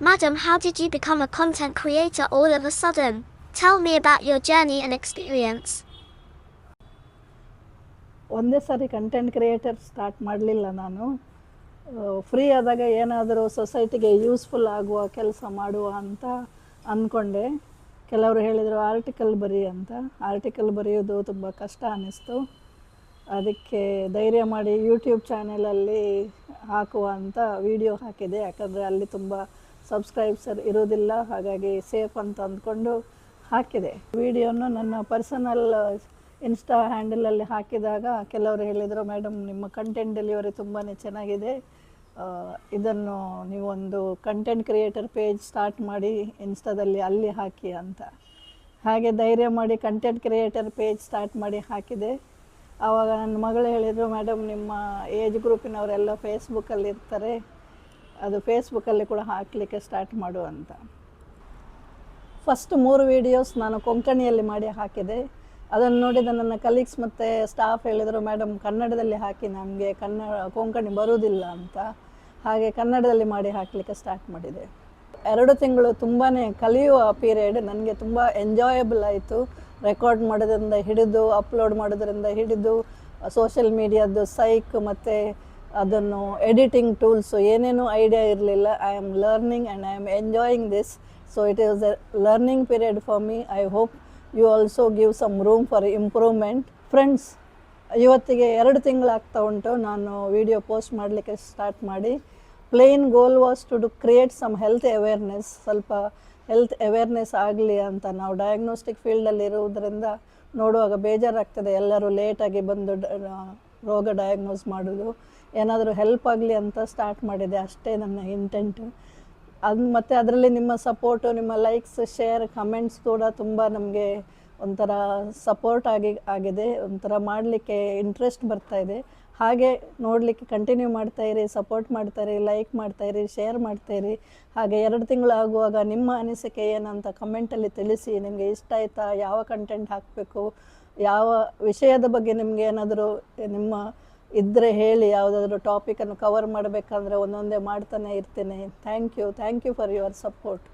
Madam, how did you become a content creator all of a sudden? Tell me about your journey and experience. ಒಂದೇ ಸಾರಿ content creator start ಮಾಡಲಿಲ್ಲ ನಾನು. Free ಆದಾಗ ಏನಾದರೂ ಸೊಸೈಟಿಗೆ useful ಆಗುವ ಕೆಲಸ ಮಾಡುವ ಅಂತ ಅಂದ್ಕೊಂಡೆ. ಕೆಲವರು ಹೇಳಿದರು ಆರ್ಟಿಕಲ್ ಬರೀ ಅಂತ. ಆರ್ಟಿಕಲ್ ಬರೆಯೋದು ತುಂಬ ಕಷ್ಟ ಅನ್ನಿಸ್ತು. ಅದಕ್ಕೆ ಧೈರ್ಯ ಮಾಡಿ ಯೂಟ್ಯೂಬ್ ಚಾನೆಲಲ್ಲಿ ಹಾಕುವ ಅಂತ ವಿಡಿಯೋ ಹಾಕಿದೆ. ಯಾಕಂದರೆ ಅಲ್ಲಿ ತುಂಬ ಸಬ್ಸ್ಕ್ರೈಬ್ಸರ್ ಇರೋದಿಲ್ಲ, ಹಾಗಾಗಿ ಸೇಫ್ ಅಂತ ಅಂದ್ಕೊಂಡು ಹಾಕಿದೆ. ವಿಡಿಯೋನ ನನ್ನ ಪರ್ಸನಲ್ ಇನ್ಸ್ಟಾ ಹ್ಯಾಂಡಲಲ್ಲಿ ಹಾಕಿದಾಗ ಕೆಲವರು ಹೇಳಿದರು, ಮೇಡಮ್ ನಿಮ್ಮ ಕಂಟೆಂಟ್ ಡೆಲಿವರಿ ತುಂಬಾ ಚೆನ್ನಾಗಿದೆ, ಇದನ್ನು ನೀವೊಂದು ಕಂಟೆಂಟ್ ಕ್ರಿಯೇಟರ್ ಪೇಜ್ ಸ್ಟಾರ್ಟ್ ಮಾಡಿ ಇನ್ಸ್ಟಾದಲ್ಲಿ ಅಲ್ಲಿ ಹಾಕಿ ಅಂತ. ಹಾಗೆ ಧೈರ್ಯ ಮಾಡಿ ಕಂಟೆಂಟ್ ಕ್ರಿಯೇಟರ್ ಪೇಜ್ ಸ್ಟಾರ್ಟ್ ಮಾಡಿ ಹಾಕಿದೆ. ಆವಾಗ ನನ್ನ ಮಗಳು ಹೇಳಿದರು, ಮೇಡಮ್ ನಿಮ್ಮ ಏಜ್ ಗ್ರೂಪಿನವರೆಲ್ಲ ಫೇಸ್ಬುಕ್ಕಲ್ಲಿ ಇರ್ತಾರೆ, ಅದು ಫೇಸ್ಬುಕ್ಕಲ್ಲಿ ಕೂಡ ಹಾಕಲಿಕ್ಕೆ ಸ್ಟಾರ್ಟ್ ಮಾಡು ಅಂತ. ಫಸ್ಟ್ 3 ವೀಡಿಯೋಸ್ ನಾನು ಕೊಂಕಣಿಯಲ್ಲಿ ಮಾಡಿ ಹಾಕಿದೆ. ಅದನ್ನು ನೋಡಿದ ನನ್ನ ಕಲೀಗ್ಸ್ ಮತ್ತು ಸ್ಟಾಫ್ ಹೇಳಿದರು, ಮೇಡಮ್ ಕನ್ನಡದಲ್ಲಿ ಹಾಕಿ, ನಮಗೆ ಕೊಂಕಣಿ ಬರುವುದಿಲ್ಲ ಅಂತ. ಹಾಗೆ ಕನ್ನಡದಲ್ಲಿ ಮಾಡಿ ಹಾಕಲಿಕ್ಕೆ ಸ್ಟಾರ್ಟ್ ಮಾಡಿದೆ. 2 ತಿಂಗಳು ತುಂಬಾ ಕಲಿಯುವ ಪೀರಿಯಡ್. ನನಗೆ ತುಂಬ ಎಂಜಾಯಬಲ್ ಆಯಿತು. ರೆಕಾರ್ಡ್ ಮಾಡೋದ್ರಿಂದ ಹಿಡಿದು ಅಪ್ಲೋಡ್ ಮಾಡೋದ್ರಿಂದ ಹಿಡಿದು ಸೋಷಿಯಲ್ ಮೀಡಿಯಾದ್ದು ಸೈಕ್ ಮತ್ತು ಅದನ್ನು ಎಡಿಟಿಂಗ್ ಟೂಲ್ಸು ಏನೇನೂ ಐಡಿಯಾ ಇರಲಿಲ್ಲ. I am learning and I am enjoying this. So it is a learning period for me. I hope you also give some room for improvement. Friends, ಇವತ್ತಿಗೆ 2 ತಿಂಗಳಾಗ್ತಾ ಉಂಟು ನಾನು ವಿಡಿಯೋ ಪೋಸ್ಟ್ ಮಾಡಲಿಕ್ಕೆ start ಮಾಡಿ. Plain goal was to create some health awareness. ಸ್ವಲ್ಪ health awareness ಆಗಲಿ ಅಂತ. ನಾವು ಡಯಾಗ್ನೋಸ್ಟಿಕ್ ಫೀಲ್ಡಲ್ಲಿ ಇರುವುದರಿಂದ ನೋಡುವಾಗ ಬೇಜಾರಾಗ್ತದೆ, ಎಲ್ಲರೂ ಲೇಟಾಗಿ ಬಂದು ರೋಗ ಡಯಾಗ್ನೋಸ್ ಮಾಡೋದು. ಏನಾದರೂ ಹೆಲ್ಪ್ ಆಗಲಿ ಅಂತ ಸ್ಟಾರ್ಟ್ ಮಾಡಿದೆ, ಅಷ್ಟೇ ನನ್ನ ಇಂಟೆಂಟ್. ಮತ್ತು ಅದರಲ್ಲಿ ನಿಮ್ಮ ಸಪೋರ್ಟು, ನಿಮ್ಮ ಲೈಕ್ಸ್, ಶೇರ್, ಕಮೆಂಟ್ಸ್ ಕೂಡ ತುಂಬ ನಮಗೆ ಒಂಥರ ಸಪೋರ್ಟ್ ಆಗಿದೆ. ಒಂಥರ ಮಾಡಲಿಕ್ಕೆ ಇಂಟ್ರೆಸ್ಟ್ ಬರ್ತಾಯಿದೆ. ಹಾಗೆ ನೋಡಲಿಕ್ಕೆ ಕಂಟಿನ್ಯೂ ಮಾಡ್ತಾಯಿರಿ, ಸಪೋರ್ಟ್ ಮಾಡ್ತಾಯಿರಿ, ಲೈಕ್ ಮಾಡ್ತಾಯಿರಿ, ಶೇರ್ ಮಾಡ್ತಾಯಿರಿ. ಹಾಗೆ 2 ತಿಂಗಳು ಆಗುವಾಗ ನಿಮ್ಮ ಅನಿಸಿಕೆ ಏನಂತ ಕಮೆಂಟಲ್ಲಿ ತಿಳಿಸಿ. ನಿಮಗೆ ಇಷ್ಟ ಆಯಿತಾ, ಯಾವ ಕಂಟೆಂಟ್ ಹಾಕಬೇಕು, ಯಾವ ವಿಷಯದ ಬಗ್ಗೆ ನಿಮಗೆ ಏನಾದರೂ ನಿಮ್ಮ ಇದ್ದರೆ ಹೇಳಿ. ಯಾವುದಾದ್ರೂ ಟಾಪಿಕನ್ನು ಕವರ್ ಮಾಡಬೇಕಂದ್ರೆ ಒಂದೊಂದೇ ಮಾಡ್ತಾನೆ ಇರ್ತೇನೆ. Thank you for your support.